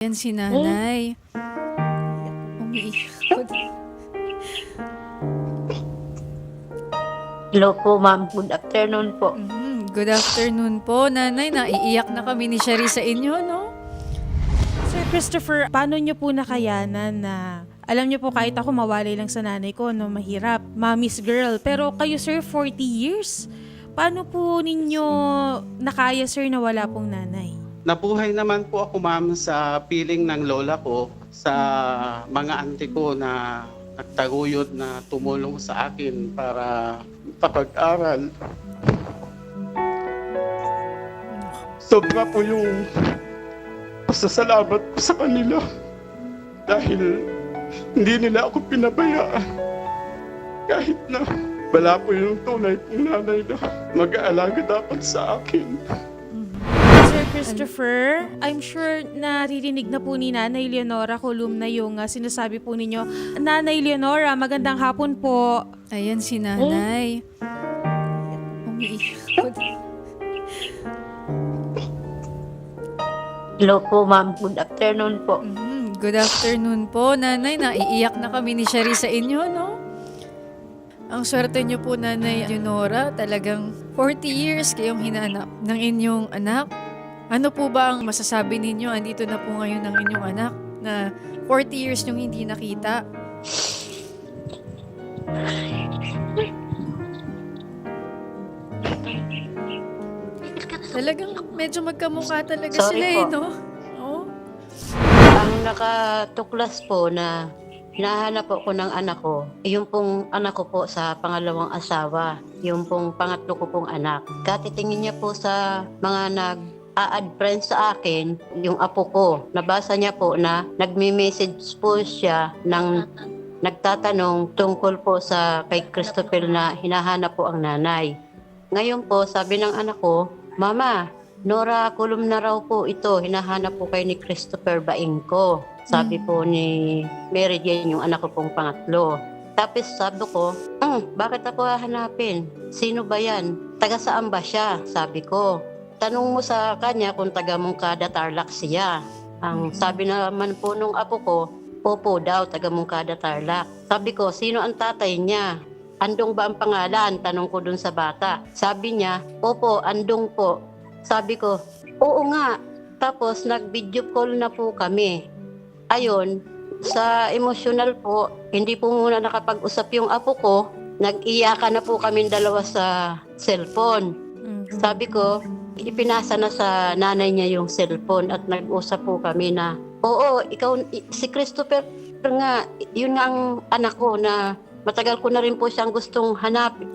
Yan si nanay. Umiiyak. Hello po, ma'am. Good afternoon po. Good afternoon po, nanay. Naiiyak na kami ni Shari sa inyo, no? Sir Christopher, paano nyo po nakayanan na, alam nyo po kahit ako mawalay lang sa nanay ko, no, mahirap, mommy's girl. Pero kayo sir, 40 years. Paano po ninyo nakaya sir na wala pong nanay? Nabuhay naman po ako, ma'am, sa piling ng lola ko, sa mga auntie ko na nagtaguyod na tumulong sa akin para makapag-aral. Sobra po yung pasasalamat ko sa kanila dahil hindi nila ako pinabayaan. Kahit na wala po yung tunay kong nanay na mag-aalaga dapat sa akin. Sir Christopher, I'm sure naririnig na po ni Nanay Leonora Columna yung sinasabi po ninyo. Nanay Leonora, magandang hapon po. Ayan si nanay. Umiiyak. Hello po, ma'am. Good afternoon po. Good afternoon po, nanay. Naiiyak na kami ni Shari sa inyo, no? Ang swerte niyo po, Nanay Leonora, talagang 40 years kayong hinanap ng inyong anak. Ano po ba ang masasabi ninyo? Andito na po ngayon ang inyong anak na 40 years niyong hindi nakita. Talagang medyo magkamukha talaga Sorry sila po. no? Oo. Ang nakatuklas po na hinahanap po ko ng anak ko, yung pong anak ko po sa pangalawang asawa, yung pong pangatlo ko pong anak. Katitingin niya po sa mga nag-a-add friends sa akin, yung apo ko. Nabasa niya po na nagme-message po siya ng nagtatanong tungkol po sa kay Christopher na hinahanap po ang nanay. Ngayon po, sabi ng anak ko, Mama, Nora Columna raw po ito, hinahanap po kayo ni Christopher Baingco. Sabi po ni Mary Jane, yung anak ko pong pangatlo. Tapos sabi ko, bakit ako hahanapin? Sino ba yan? Taga saan ba siya? Sabi ko. Tanong mo sa kanya kung taga Moncada Tarlac siya. Ang sabi naman po nung apo ko, Popo daw, taga Moncada Tarlac. Sabi ko, sino ang tatay niya? Andong ba ang pangalan? Tanong ko dun sa bata. Sabi niya, Opo, Andong po. Sabi ko, oo nga. Tapos nag-video call na po kami. Ayon, sa emosyonal po, hindi po muna nakapag-usap yung apo ko. Nag-iyakan na po kami dalawa sa cellphone. Sabi ko, ipinasa na sa nanay niya yung cellphone at nag-usap po kami na, oo, ikaw, si Christopher nga, yun nga ang anak ko na matagal ko na rin po siyang gustong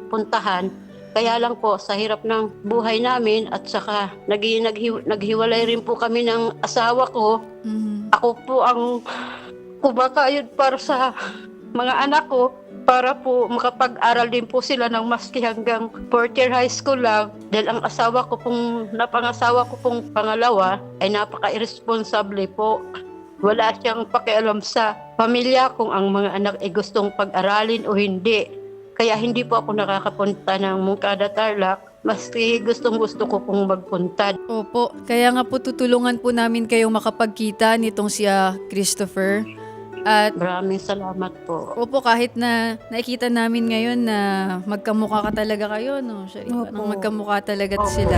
puntahan. Kaya lang po, sa hirap ng buhay namin at saka naghiwalay rin po kami ng asawa ko. Ako po ang kumakayod para sa mga anak ko para po makapag-aral din po sila ng maski hanggang 4th year high school lang. Dahil ang napangasawa ko pong pangalawa ay napaka-irresponsible po. Wala siyang pakialam sa pamilya kung ang mga anak ay gustong pag-aralin o hindi. Kaya hindi po ako nakakapunta ng Moncada Tarlac, maski gustong-gusto ko pong magpunta. Opo. Kaya nga po tutulungan po namin kayong makapagkita nitong si Christopher. At Maraming salamat po. opo, kahit na nakikita namin ngayon na magkamukha ka talaga kayo, no? Shari, Opo. parang magkamukha talaga Opo. sila.